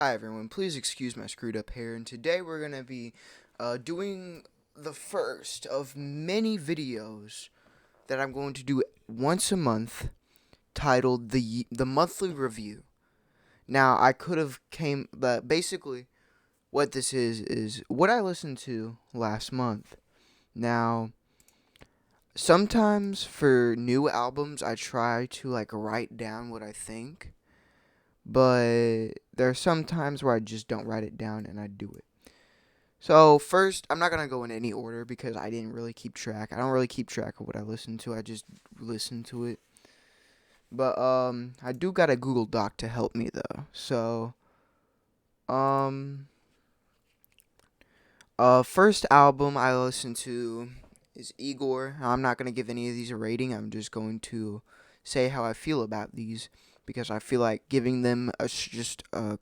Hi everyone, please excuse my screwed up hair, and today we're going to be doing the first of many videos that I'm going to do once a month titled the monthly review. Now, I could have came but basically what this is what I listened to last month. Now, sometimes for new albums I try to like write down what I think, but there are some times where I just don't write it down and I do it. So first, I'm not gonna go in any order because I didn't really keep track. I don't really keep track of what I listen to. I just listen to it. But I do got a Google Doc to help me though. So um, first album I listened to is Igor. I'm not gonna give any of these a rating. I'm just going to say how I feel about these because I feel like giving them just a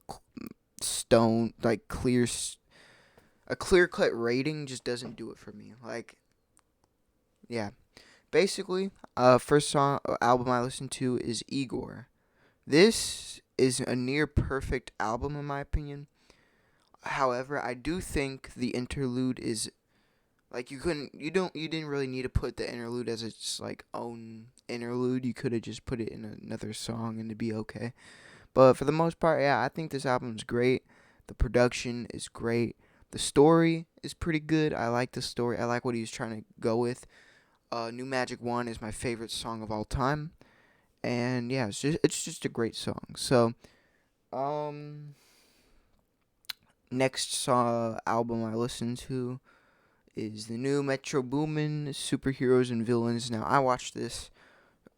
stone like a clear cut rating just doesn't do it for me. Like, yeah. Basically, first song album I listened to is Igor. This is a near perfect album in my opinion. However, I do think the interlude is like you didn't really need to put the interlude as its like own interlude. You could have just put it in another song and it'd be okay. But for the most part, yeah, I think this album's great. The production is great. The story is pretty good. I like the story. I like what he was trying to go with. New Magic One is my favorite song of all time, and yeah, it's just a great song. So, um, next album I listened to is the new Metro Boomin Superheroes and Villains. Now I watched this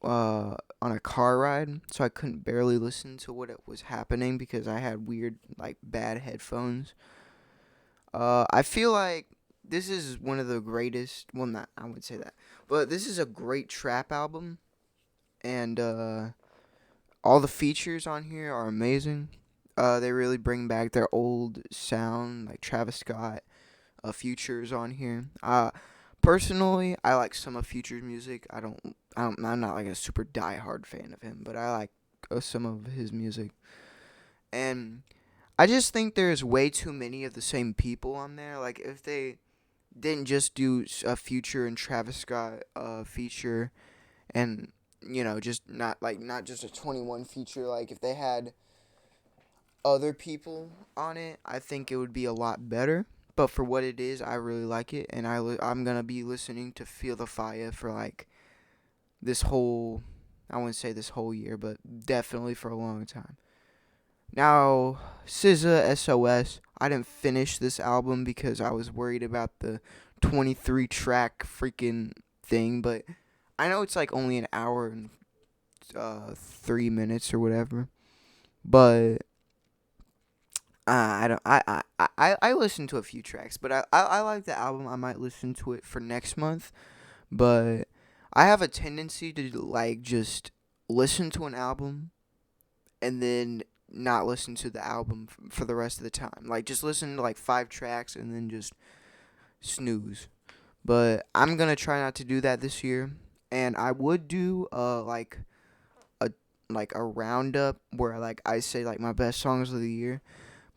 on a car ride, so I couldn't barely listen to what it was happening because I had weird like bad headphones. I feel like this is one of the greatest. Well, not I would say that, but this is a great trap album, and all the features on here are amazing. They really bring back their old sound, like Travis Scott. Futures on here. Personally, I like some of Future's music. I'm not like a super diehard fan of him, but I like some of his music. And I just think there's way too many of the same people on there. Like if they didn't just do a Future and Travis Scott feature, and just not just a 21 feature. Like if they had other people on it, I think it would be a lot better. But for what it is, I really like it, and I'm gonna be listening to Feel the Fire for like this whole, I wouldn't say this whole year, but definitely for a long time. Now, SZA SOS. I didn't finish this album because I was worried about the 23 track freaking thing, but I know it's like only an hour and 3 minutes or whatever. But I don't. I listened to a few tracks, but I like the album. I might listen to it for next month. But I have a tendency to like just listen to an album and then not listen to the album for the rest of the time. Like just listen to like 5 tracks and then just snooze. But I'm gonna try not to do that this year. And I would do a like a roundup where like I say like my best songs of the year.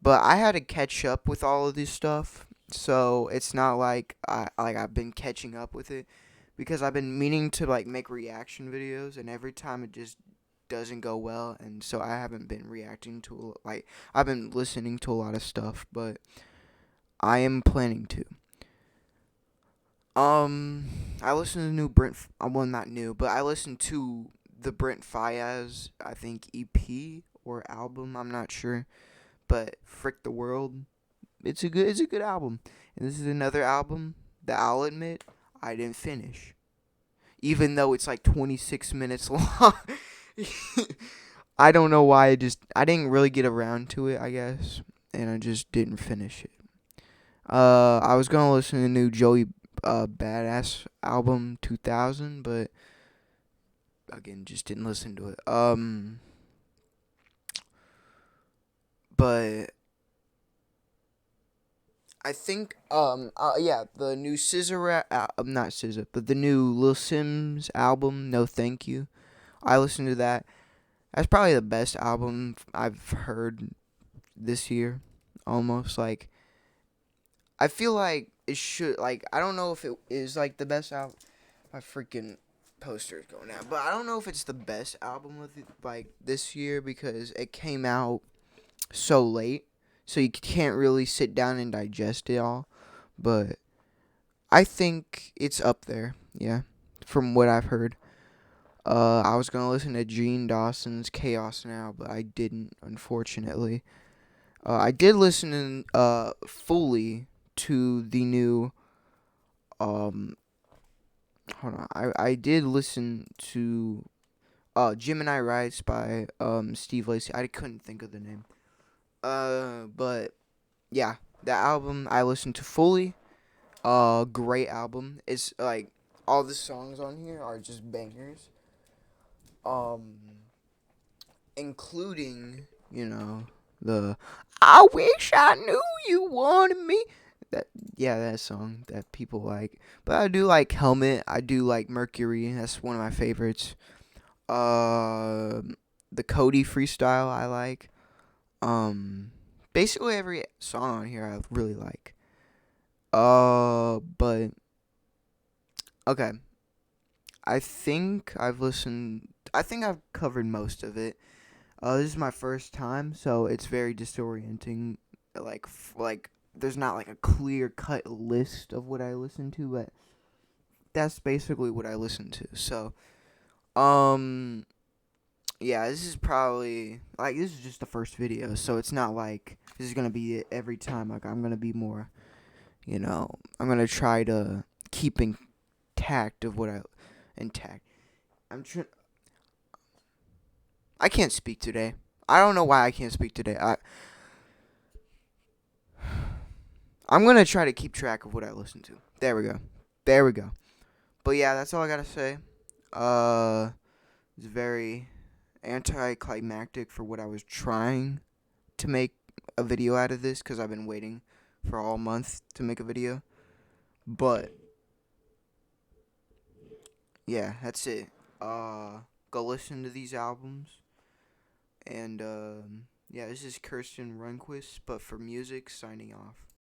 But I had to catch up with all of this stuff, so it's not like I've been catching up with it because I've been meaning to like make reaction videos, and every time it just doesn't go well, and so I haven't been reacting to like I've been listening to a lot of stuff, but I am planning to. Um, I listened to new well, not new, but I listened to the Brent Fayez, I think EP or album. I'm not sure, but Frick the World. It's a good album. And this is another album that I'll admit I didn't finish. Even though it's like 26 minutes long. I don't know why I didn't really get around to it, I guess, and I just didn't finish it. I was going to listen to the new Joey Badass album 2000, but again, just didn't listen to it. But I think yeah, the new not Scissor, but the new Lil Sims album, No Thank You. I listened to that. That's probably the best album I've heard this year, almost. Like, I feel like it should, like, I don't know if it is, like, the best album. My freaking poster is going out. But I don't know if it's the best album of, like, this year because it came out so late. So you can't really sit down and digest it all. But I think it's up there, yeah, from what I've heard. I was gonna listen to Gene Dawson's Chaos Now, but I didn't, unfortunately. I did listen fully to the new um. Hold on, I did listen to Gemini Rights by Steve Lacy. I couldn't think of the name. But yeah, the album I listened to fully. Great album. It's like all the songs on here are just bangers. Um, including, the I wish I knew you wanted me. That Yeah, that song that people like. But I do like Helmet. I do like Mercury. That's one of my favorites. The Cody freestyle I like. Um, Basically every song on here I really like. But okay. I think I've covered most of it. This is my first time, so it's very disorienting. Like there's not like a clear cut list of what I listen to, but that's basically what I listen to. So, um, yeah, this is just the first video, so it's not like this is gonna be it every time. Like I'm gonna be more, I'm gonna try to keep intact of what I intact. I'm trying. I can't speak today. I don't know why I can't speak today. I'm gonna try to keep track of what I listen to. There we go. There we go. But yeah, that's all I gotta say. It's very anticlimactic for what I was trying to make a video out of this because I've been waiting for all month to make a video. But yeah, that's it. Go listen to these albums. And yeah, this is Kirsten Runquist, but for music, signing off.